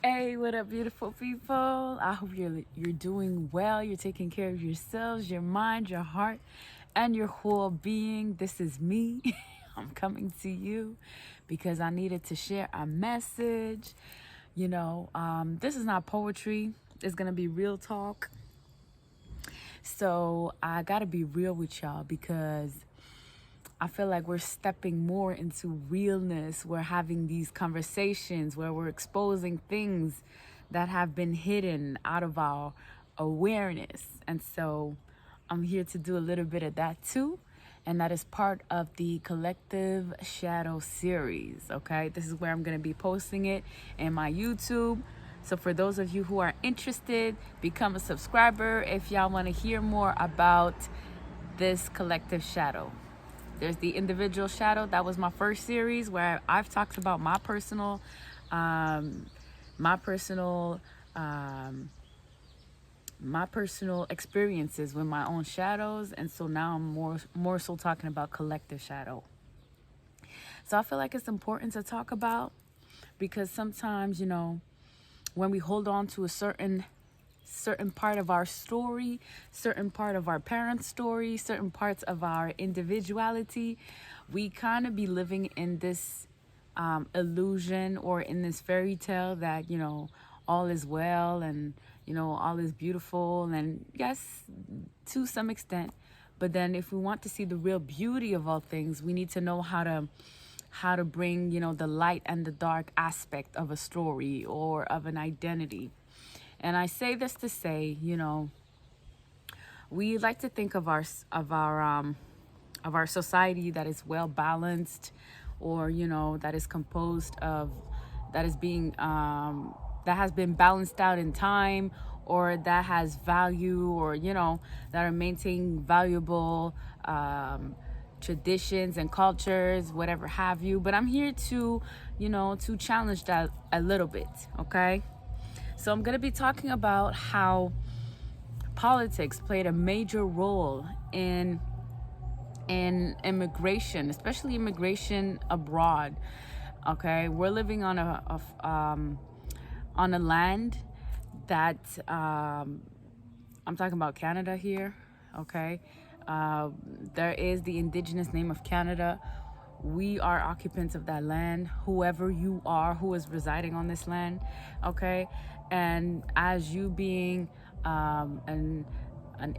Hey, what up, beautiful people? I hope you're doing well. You're taking care of yourselves, your mind, your heart, and your whole being. This is me. I'm coming to you because I needed to share a message. This is not poetry. It's gonna be real talk. So I gotta be real with y'all because I feel like we're stepping more into realness. We're having these conversations where we're exposing things that have been hidden out of our awareness. And so I'm here to do a little bit of that too. And that is part of the Collective Shadow series. Okay, this is where I'm going to be posting it in my YouTube. So for those of you who are interested, become a subscriber if y'all want to hear more about this collective shadow. There's the individual shadow. That was my first series where I've talked about my personal experiences with my own shadows, and so now I'm more so talking about collective shadow. So I feel like it's important to talk about because sometimes, when we hold on to a certain part of our story, certain part of our parents' story, certain parts of our individuality, we kind of be living in this illusion or in this fairy tale that, all is well and, all is beautiful. And yes, to some extent. But then if we want to see the real beauty of all things, we need to know how to bring, the light and the dark aspect of a story or of an identity. And I say this to say, we like to think of our society that is well balanced, or that is composed of that has been balanced out in time, or that has value, or that are maintaining valuable traditions and cultures, whatever have you. But I'm here to challenge that a little bit, okay? So I'm going to be talking about how politics played a major role in immigration, especially immigration abroad. Okay, we're living on a land that I'm talking about Canada here. Okay, there is the indigenous name of Canada. We are occupants of that land, whoever you are who is residing on this land, okay? And as you being an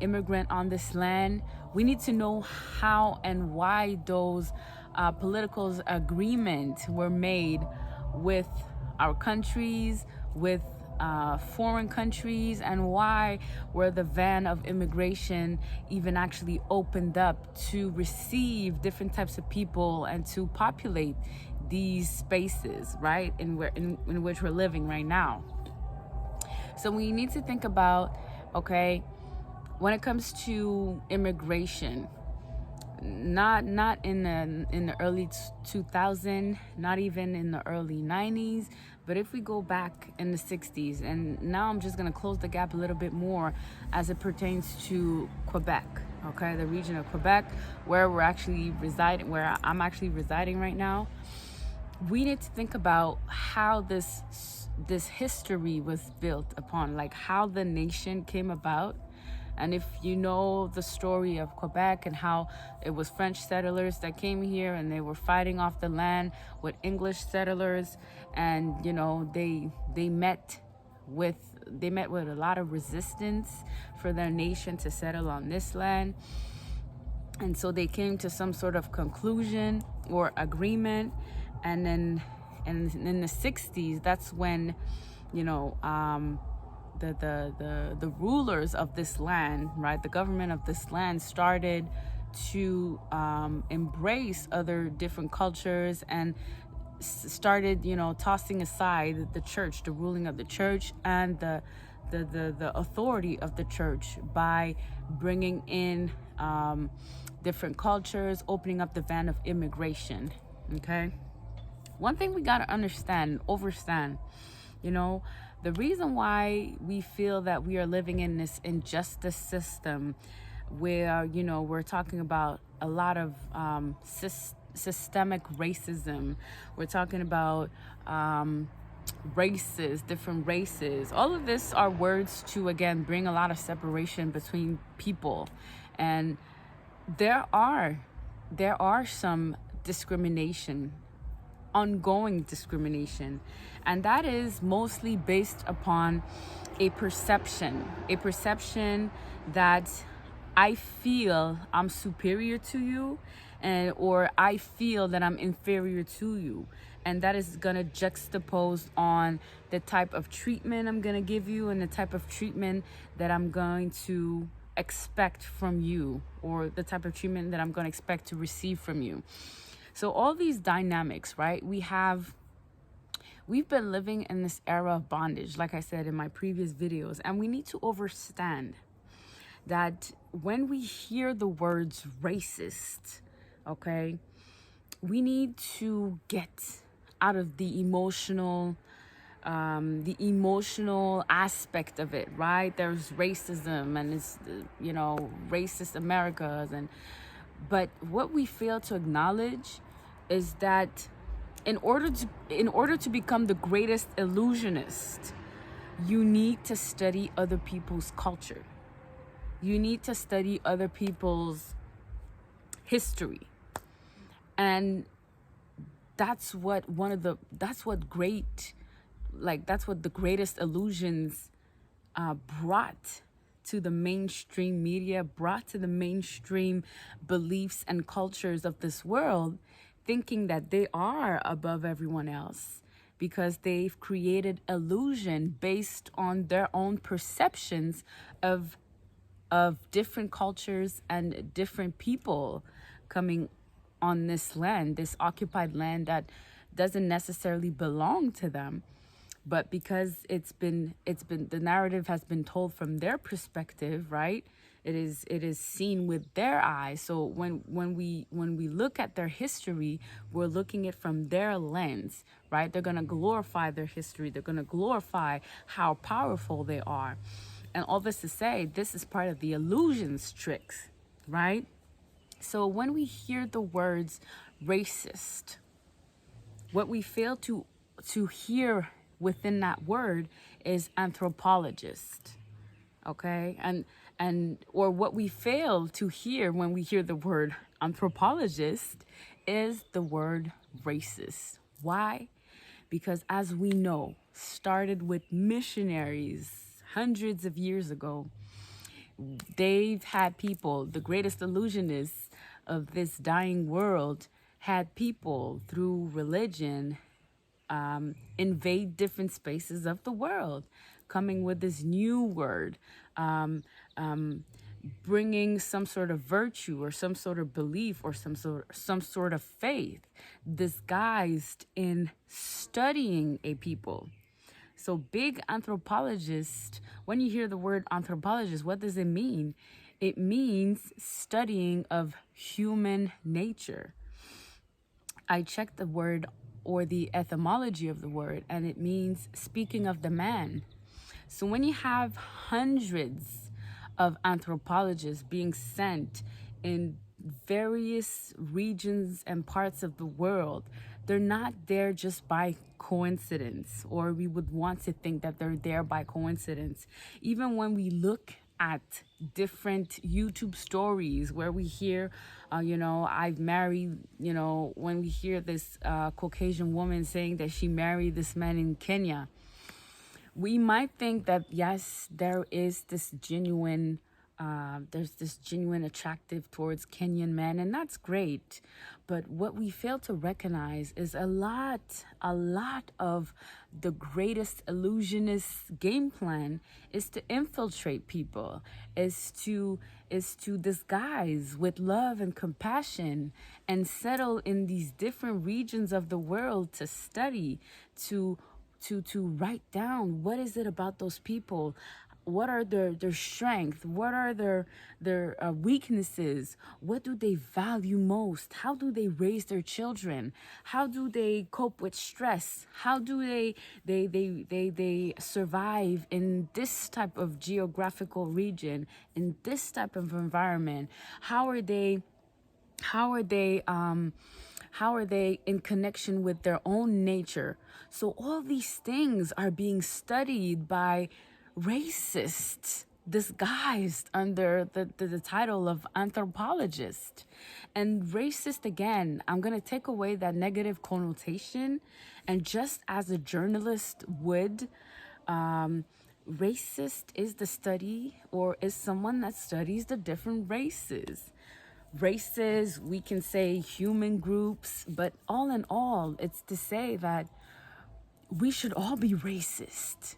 immigrant on this land, we need to know how and why those political agreements were made with our countries, with foreign countries, and why were the van of immigration even actually opened up to receive different types of people and to populate these spaces, right, in which we're living right now. So we need to think about, okay, when it comes to immigration, not in the early 2000s, not even in the early 90s, but if we go back in the 60s, and now I'm just going to close the gap a little bit more as it pertains to Quebec, okay, the region of Quebec where I'm actually residing right now. We need to think about how this history was built upon, like how the nation came about. And if you know the story of Quebec and how it was French settlers that came here and they were fighting off the land with English settlers, and they met with a lot of resistance for their nation to settle on this land. And so they came to some sort of conclusion or agreement. And then in the 60s, that's when the rulers of this land, right, the government of this land started to embrace other different cultures and started tossing aside the church, the ruling of the church, and the authority of the church by bringing in different cultures, opening up the van of immigration. Okay, one thing we got to understand, the reason why we feel that we are living in this injustice system where, we're talking about a lot of systemic racism. We're talking about races, different races. All of this are words to, again, bring a lot of separation between people. And there are some discrimination, ongoing discrimination, and that is mostly based upon a perception that I feel I'm superior to you, and or I feel that I'm inferior to you, and that is going to juxtapose on the type of treatment I'm going to give you and the type of treatment that I'm going to expect from you, or the type of treatment that I'm going to expect to receive from you. So all these dynamics, right? We've been living in this era of bondage, like I said in my previous videos, and we need to understand that when we hear the words racist, okay, we need to get out of the emotional aspect of it, right? There's racism, and it's, racist Americas, but what we fail to acknowledge is that in order to become the greatest illusionist, you need to study other people's culture. You need to study other people's history. And that's what the greatest illusions brought to the mainstream media, brought to the mainstream beliefs and cultures of this world, thinking that they are above everyone else because they've created illusion based on their own perceptions of different cultures and different people coming on this land, this occupied land that doesn't necessarily belong to them. But because it's been the narrative has been told from their perspective, right? It is seen with their eyes. So when we look at their history, we're looking at it from their lens, right? They're gonna glorify their history. They're gonna glorify how powerful they are, and all this to say, this is part of the illusions tricks, right? So when we hear the words racist, what we fail to hear within that word is anthropologist, okay? And or what we fail to hear when we hear the word anthropologist is the word racist. Why? Because as we know, started with missionaries hundreds of years ago. They've had people, the greatest illusionists of this dying world, had people through religion invade different spaces of the world, coming with this new word, bringing some sort of virtue or some sort of belief or some sort of faith disguised in studying a people. So big anthropologist, when you hear the word anthropologist, what does it mean? It means studying of human nature. I checked the word or the etymology of the word, and it means speaking of the man. So when you have hundreds of anthropologists being sent in various regions and parts of the world, they're not there just by coincidence, or we would want to think that they're there by coincidence. Even when we look at different YouTube stories where we hear, I've married, when we hear this Caucasian woman saying that she married this man in Kenya, we might think that, yes, there is this genuine attractive towards Kenyan men, and that's great. But what we fail to recognize is a lot of the greatest illusionist game plan is to infiltrate people, is to disguise with love and compassion and settle in these different regions of the world to study, to write down what is it about those people. What are their strengths? What are their weaknesses? What do they value most? How do they raise their children? How do they cope with stress? How do they survive in this type of geographical region, in this type of environment? How are they How are they in connection with their own nature? So all these things are being studied by racists disguised under the title of anthropologist. And racist, again, I'm going to take away that negative connotation. And just as a journalist would, racist is the study, or is someone that studies the different races. Races, we can say human groups, but all in all, it's to say that we should all be racist.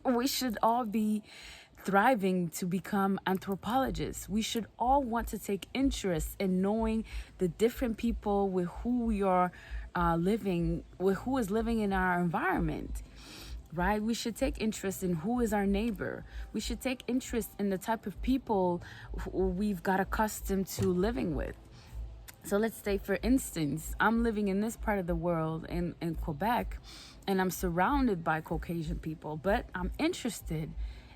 We should all be thriving to become anthropologists. We should all want to take interest in knowing the different people with who we are living, with who is living in our environment. Right? We should take interest in who is our neighbor. We should take interest in the type of people who we've got accustomed to living with. So let's say, for instance, I'm living in this part of the world in Quebec, and I'm surrounded by Caucasian people, but I'm interested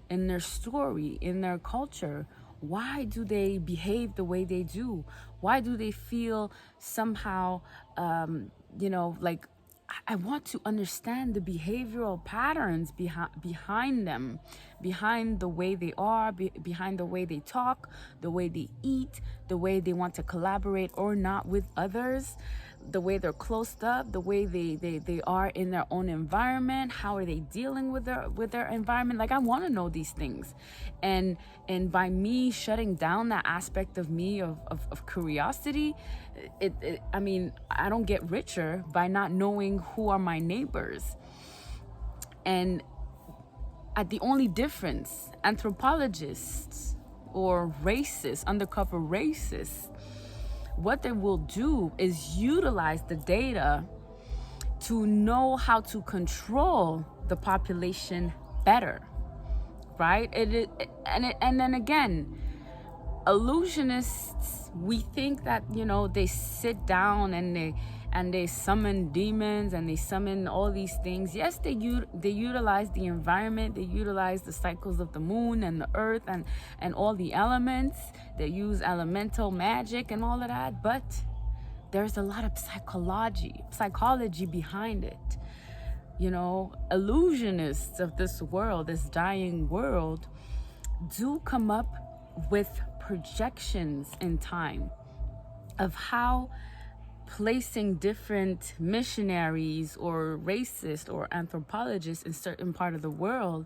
in their story, in their culture. Why do they behave the way they do? Why do they feel somehow, like, I want to understand the behavioral patterns behind them, behind the way they are, behind the way they talk, the way they eat, the way they want to collaborate or not with others, the way they're closed up, the way they are in their own environment. How are they dealing with their environment? Like, I want to know these things. And by me shutting down that aspect of me of curiosity, I don't get richer by not knowing who are my neighbors. And the only difference, anthropologists or racists, undercover racists, what they will do is utilize the data to know how to control the population better, right? And then again, illusionists, we think that, they sit down and they summon demons and they summon all these things. Yes, they utilize the environment, they utilize the cycles of the moon and the earth and all the elements. They use elemental magic and all of that, but there's a lot of psychology behind it. Illusionists of this world, this dying world, do come up with projections in time of how placing different missionaries or racists or anthropologists in certain part of the world,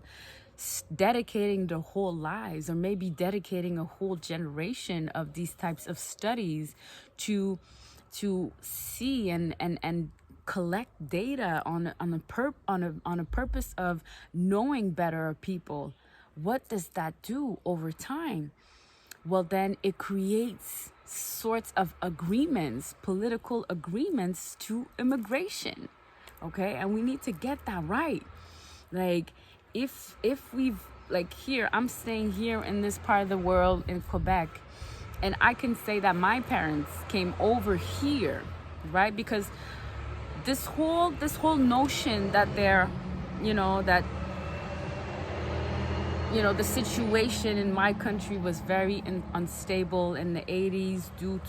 dedicating their whole lives, or maybe dedicating a whole generation of these types of studies to see and collect data on a purpose of knowing better people. What does that do over time? Well, then it creates sorts of agreements, political agreements to immigration. Okay, and we need to get that right. Like, if we've, like, here, I'm staying here in this part of the world in Quebec, and I can say that my parents came over here, right? Because this whole notion that the situation in my country was very unstable in the 80s due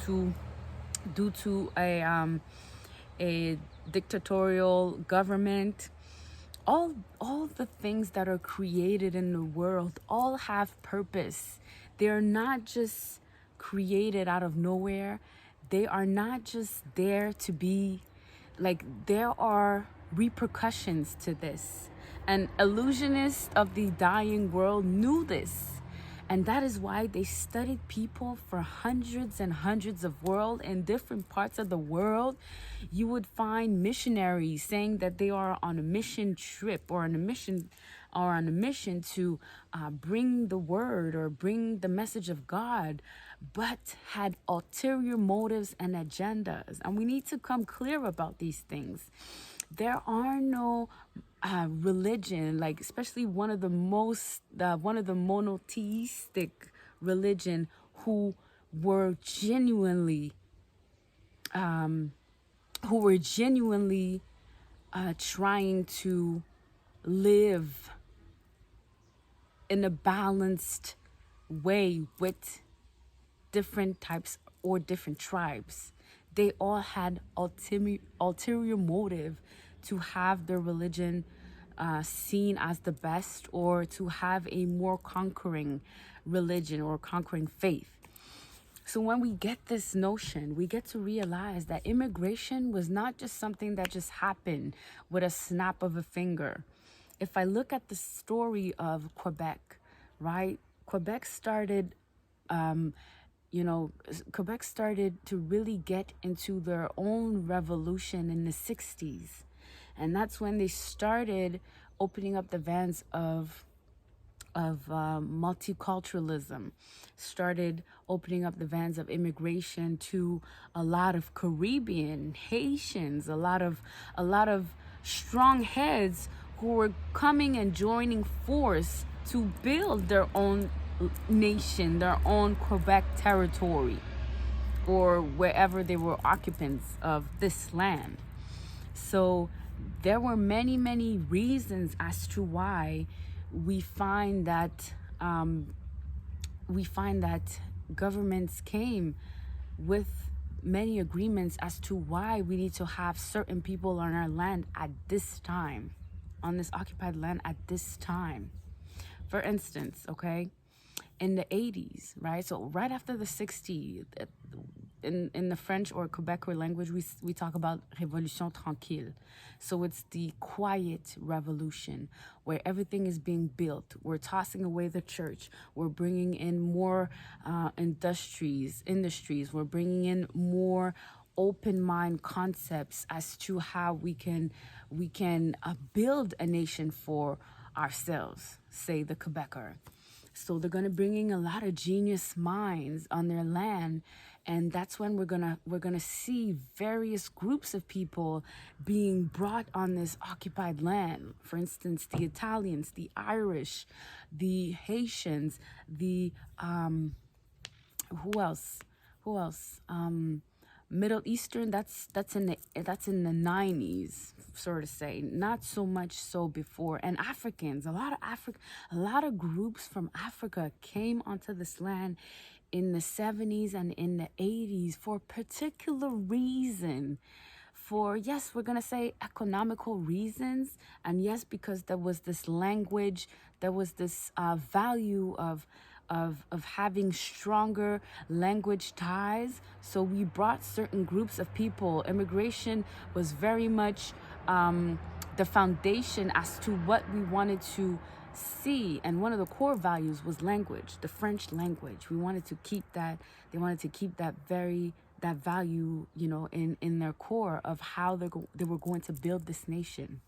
to a dictatorial government. All the things that are created in the world all have purpose. They're not just created out of nowhere. They are not just there to be, like, there are repercussions to this. And illusionists of the dying world knew this. And that is why they studied people for hundreds and hundreds of world in different parts of the world. You would find missionaries saying that they are on a mission trip or on a mission to bring the word or bring the message of God, but had ulterior motives and agendas. And we need to come clear about these things. There are no religion, like, especially one of the monotheistic religion, who were genuinely trying to live in a balanced way with different types or different tribes. They all had ulterior motive to have their religion seen as the best, or to have a more conquering religion or conquering faith. So when we get this notion, we get to realize that immigration was not just something that just happened with a snap of a finger. If I look at the story of Quebec, right? Quebec started, Quebec started to really get into their own revolution in the 60s. And that's when they started opening up the vans of multiculturalism, started opening up the vans of immigration to a lot of Caribbean, Haitians, a lot of strong heads who were coming and joining force to build their own nation, their own Quebec territory, or wherever they were occupants of this land. So there were many, many reasons as to why we find that governments came with many agreements as to why we need to have certain people on our land at this time, on this occupied land at this time. For instance, okay, in the 80s, right? So right after the 60s, in the French or Quebecois language, we talk about Révolution tranquille. So it's the quiet revolution where everything is being built. We're tossing away the church. We're bringing in more industries. We're bringing in more open mind concepts as to how we can build a nation for ourselves, say the Quebecer. So they're going to bring in a lot of genius minds on their land, and that's when we're gonna see various groups of people being brought on this occupied land. For instance, the Italians, the Irish, the Haitians, the who else? Middle Eastern. That's in the 90s, sort of say. Not so much so before. And Africans, a lot of groups from Africa came onto this land in the 70s and in the 80s for a particular reason. For, yes, we're gonna say economical reasons, and yes, because there was this language, there was this value of having stronger language ties. So we brought certain groups of people. Immigration was very much the foundation as to what we wanted to see. And one of the core values was language, the French language. We wanted to keep that. They wanted to keep that value, in their core of how they were going to build this nation.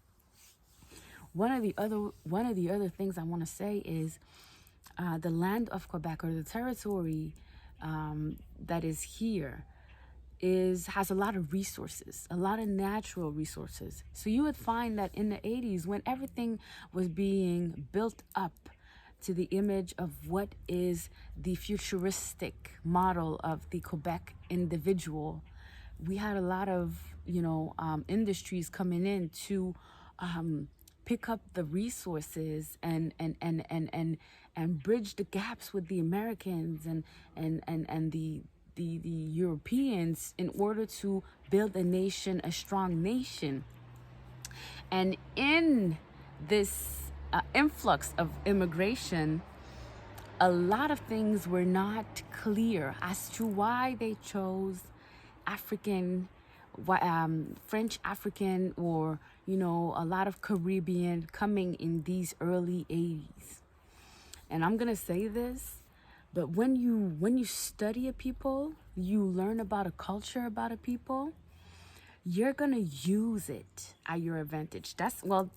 One of the other things I want to say is the land of Quebec, or the territory that is here, has a lot of resources, a lot of natural resources. So you would find that in the 80s, when everything was being built up to the image of what is the futuristic model of the Quebec individual, we had a lot of industries coming in to pick up the resources and bridge the gaps with the Americans and the Europeans in order to build a strong nation. And in this influx of immigration, a lot of things were not clear as to why they chose French African, or a lot of Caribbean coming in these early 80s. And I'm gonna say this, but when you study a people, you learn about a culture, about a people, you're gonna use it at your advantage. That's what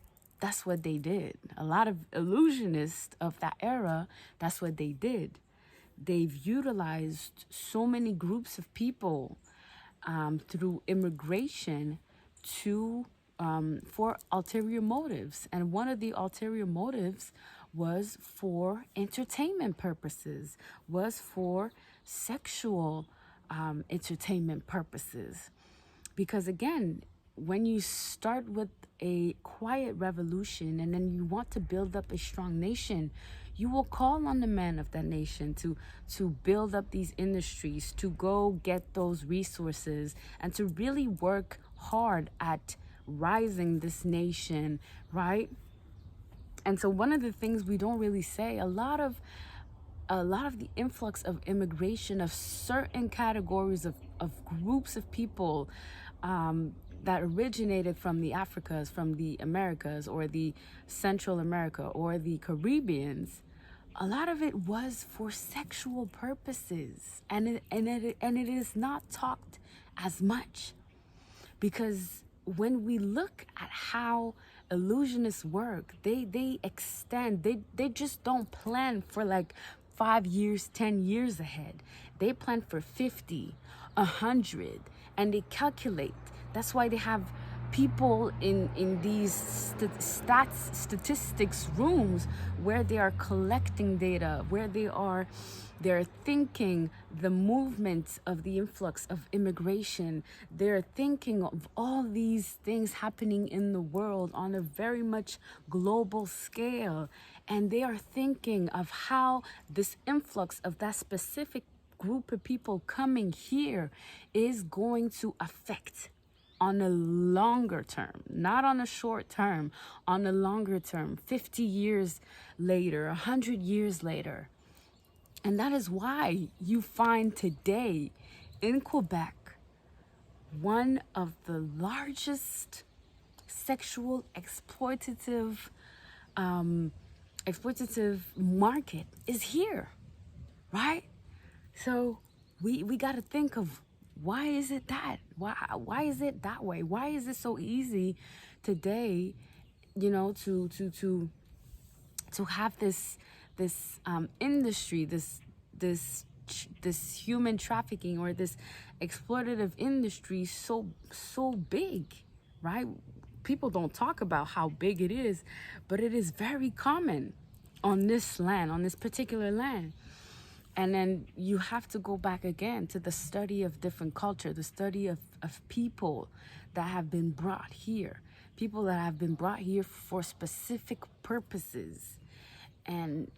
they did. A lot of illusionists of that era, that's what they did. They've utilized so many groups of people through immigration for ulterior motives. And one of the ulterior motives was for entertainment purposes, was for sexual entertainment purposes. Because again, when you start with a quiet revolution and then you want to build up a strong nation, you will call on the men of that nation to build up these industries, to go get those resources, and to really work hard at rising this nation, right? And so one of the things we don't really say, a lot of the influx of immigration of certain categories of groups of people that originated from the Africas, from the Americas, or the Central America, or the Caribbeans, a lot of it was for sexual purposes, and it is not talked as much, because when we look at how illusionists work, they extend, they just don't plan for like 5 years, 10 years ahead. They plan for 50, 100, and they calculate. That's why they have people in these statistics rooms where they are collecting data, where they're thinking the movement of the influx of immigration. They're thinking of all these things happening in the world on a very much global scale. And they are thinking of how this influx of that specific group of people coming here is going to affect on a longer term, not on a short term, on a longer term, 50 years later, 100 years later. And that is why you find today in Quebec one of the largest sexual exploitative market is here, right? So we got to think of, why is it that? Why is it that way? Why is it so easy today, to have this industry, this human trafficking, or this exploitative industry so big, right? People don't talk about how big it is, but it is very common on this land, on this particular land. And then you have to go back again to the study of different culture, the study of people that have been brought here, people that have been brought here for specific purposes. And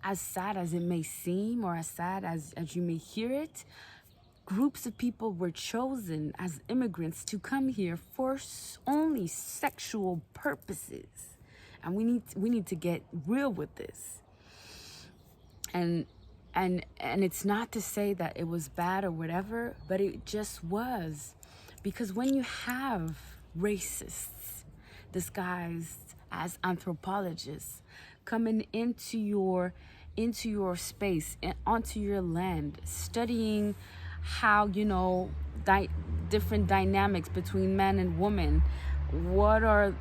as sad as it may seem, or as sad as you may hear it, groups of people were chosen as immigrants to come here for only sexual purposes. And we need to get real with this. And it's not to say that it was bad or whatever, but it just was. Because when you have racists disguised as anthropologists coming into your space and onto your land, studying how, different dynamics between man and woman, what are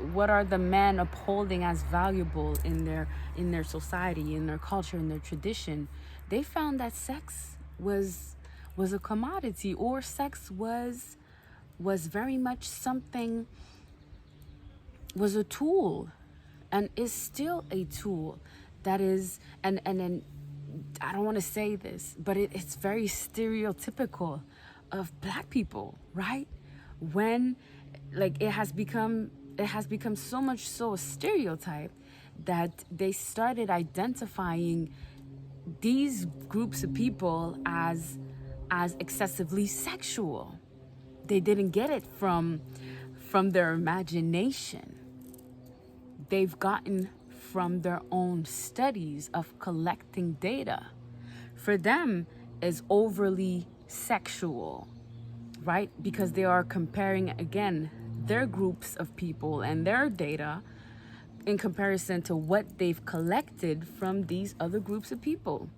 the men upholding as valuable in their society, in their culture, in their tradition, they found that sex was a commodity, or sex was very much something, was a tool, and is still a tool that is, and then I don't want to say this, but it's very stereotypical of Black people, right? When it has become so much so a stereotype that they started identifying these groups of people as excessively sexual. They didn't get it from their imagination. They've gotten from their own studies of collecting data. For them, is overly sexual, right? Because they are comparing, again, their groups of people and their data in comparison to what they've collected from these other groups of people.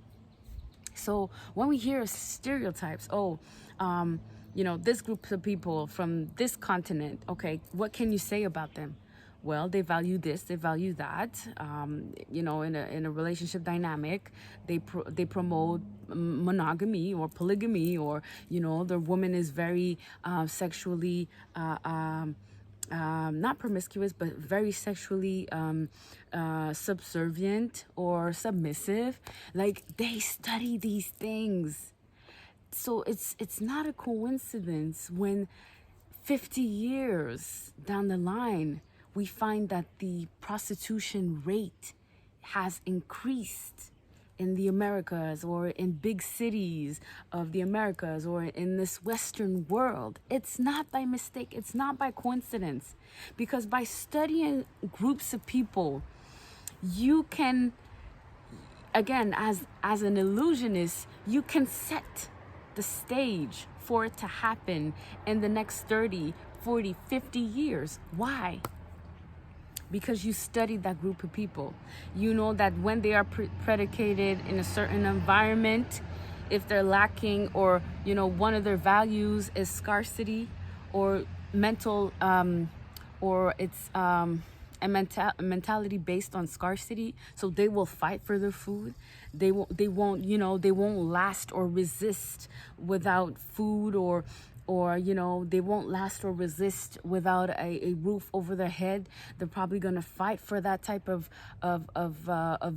So when we hear stereotypes, this group of people from this continent, okay, what can you say about them? Well, they value this, they value that. In a relationship dynamic, they promote monogamy or polygamy, or the woman is very sexually not promiscuous, but very sexually subservient or submissive. Like, they study these things. So it's not a coincidence when 50 years down the line, we find that the prostitution rate has increased in the Americas, or in big cities of the Americas, or in this Western world. It's not by mistake, it's not by coincidence, because by studying groups of people, you can, again, as an illusionist, you can set the stage for it to happen in the next 30, 40, 50 years. Why? Because you studied that group of people. You know that when they are predicated in a certain environment, if they're lacking, or one of their values is scarcity, or mental or it's a mentality based on scarcity, so they will fight for their food. They won't last or resist without food, or they won't last or resist without a roof over their head. They're probably going to fight for that type of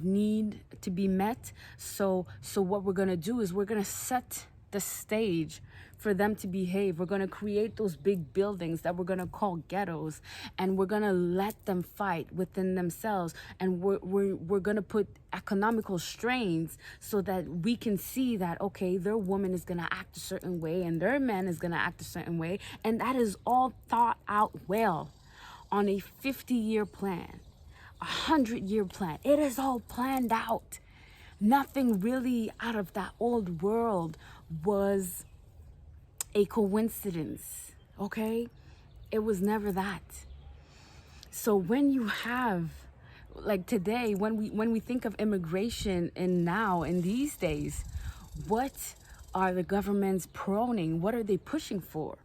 need to be met. So what we're going to do is we're going to set the stage for them to behave. We're going to create those big buildings that we're going to call ghettos, and we're going to let them fight within themselves, and we're going to put economical strains so that we can see that, okay, their woman is going to act a certain way and their man is going to act a certain way, and that is all thought out well on a 50-year plan, a 100-year plan. It is all planned out. Nothing really out of that old world was a coincidence, okay? It was never that. So when you have, like today, when we think of immigration, and now in these days, what are the governments proning? What are they pushing for?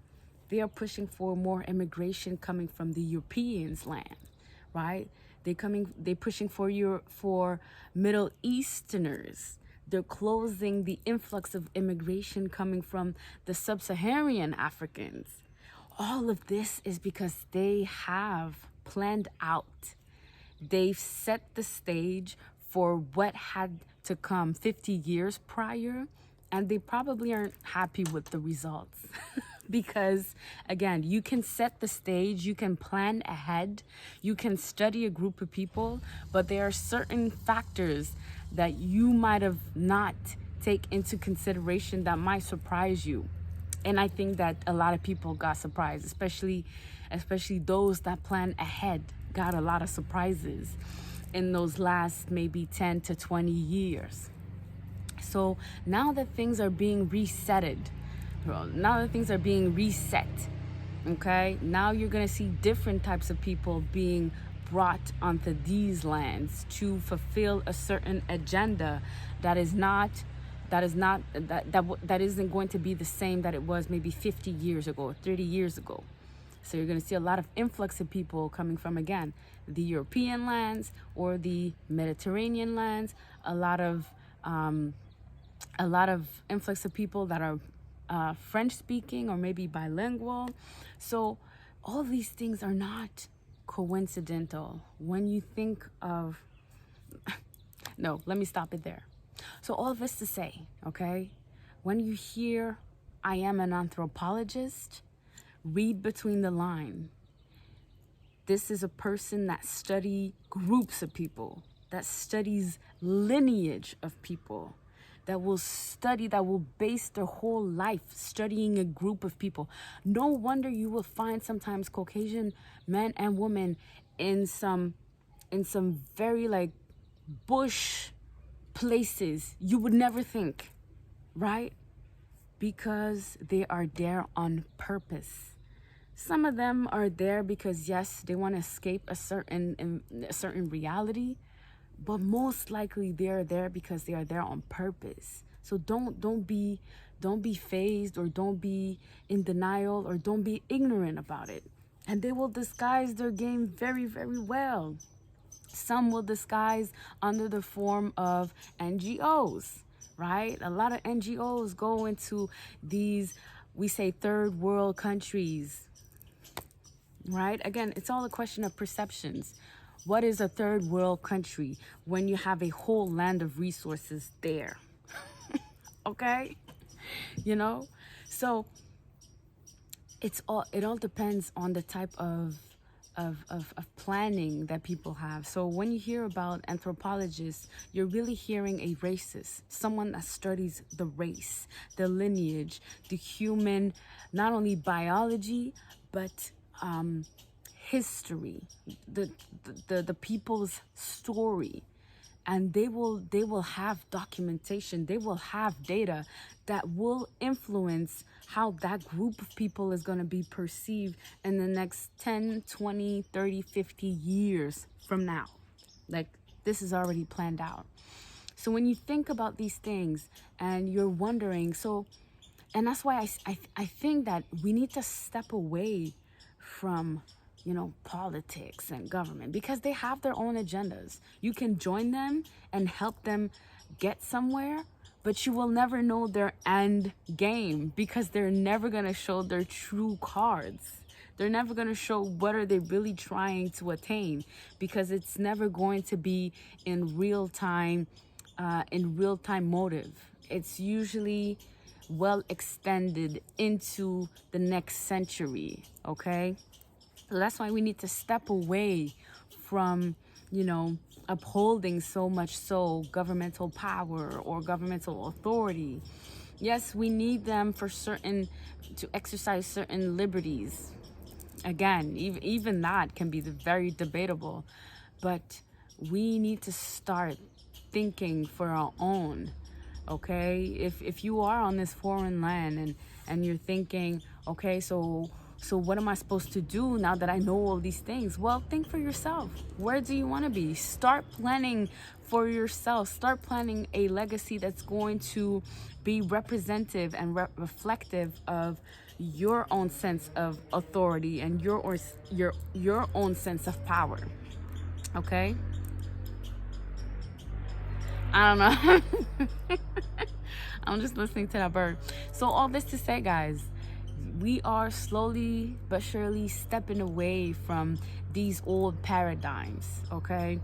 They are pushing for more immigration coming from the Europeans' land, right? They're pushing for Middle Easterners. They're closing the influx of immigration coming from the sub-Saharan Africans. All of this is because they have planned out. They've set the stage for what had to come 50 years prior, and they probably aren't happy with the results. Because, again, you can set the stage, you can plan ahead, you can study a group of people, but there are certain factors that you might have not take into consideration that might surprise you. And I think that a lot of people got surprised, especially those that plan ahead got a lot of surprises in those last maybe 10 to 20 years. So now that things are being reset, okay, now you're going to see different types of people being brought onto these lands to fulfill a certain agenda that isn't going to be the same that it was maybe 50 years ago or 30 years ago. So you're going to see a lot of influx of people coming from, again, the European lands or the Mediterranean lands, a lot of influx of people that are French speaking or maybe bilingual. So all these things are not coincidental. When you think of, no, let me stop it there. So all of this to say, okay, when you hear I am an anthropologist, read between the lines. This is a person that studies groups of people, that studies lineage of people, that will base their whole life studying a group of people. No wonder you will find sometimes Caucasian men and women in some very like bush places you would never think, right? Because they are there on purpose. Some of them are there because, yes, they want to escape a certain reality, but most likely they are there because they are there on purpose. So don't be fazed, or don't be in denial, or don't be ignorant about it. And they will disguise their game very, very well. Some will disguise under the form of NGOs, right? A lot of NGOs go into these, we say, third world countries, right? Again, it's all a question of perceptions. What is a third world country when you have a whole land of resources there? Okay? So it all depends on the type of planning that people have. So when you hear about anthropologists, you're really hearing a racist, someone that studies the race, the lineage, the human, not only biology, but history, the people's story. And they will have documentation, they will have data that will influence how that group of people is going to be perceived in the next 10, 20, 30, 50 years from now. Like, this is already planned out. So when you think about these things and you're wondering, so, and that's why I think that we need to step away from, politics and government, because they have their own agendas. You can join them and help them get somewhere, but you will never know their end game, because they're never going to show their true cards. They're never going to show what are they really trying to attain, because it's never going to be in real time motive. It's usually well extended into the next century, okay? So that's why we need to step away from, upholding so much so governmental power or governmental authority. Yes, we need them to exercise certain liberties. Again, even that can be very debatable, but we need to start thinking for our own. Okay, if you are on this foreign land and you're thinking, okay, so what am I supposed to do now that I know all these things? Well, think for yourself. Where do you want to be? Start planning for yourself. Start planning a legacy that's going to be representative and reflective of your own sense of authority and your own sense of power. Okay? I don't know. I'm just listening to that bird. So all this to say, guys, we are slowly but surely stepping away from these old paradigms, okay?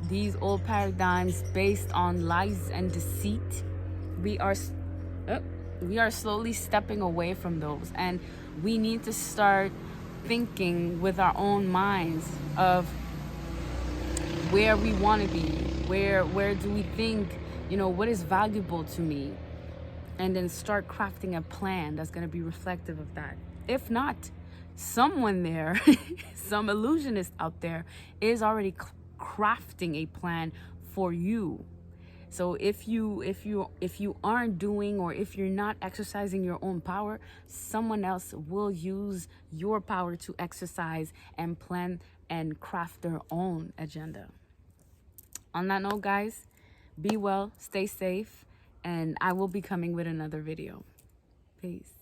These old paradigms based on lies and deceit. We are slowly stepping away from those, and we need to start thinking with our own minds of where we want to be, where do we think, what is valuable to me, and then start crafting a plan that's going to be reflective of that. If not, someone there, some illusionist out there is already crafting a plan for you. So if you aren't doing, or if you're not exercising your own power, someone else will use your power to exercise and plan and craft their own agenda. On that note, guys, be well, stay safe, and I will be coming with another video. Peace.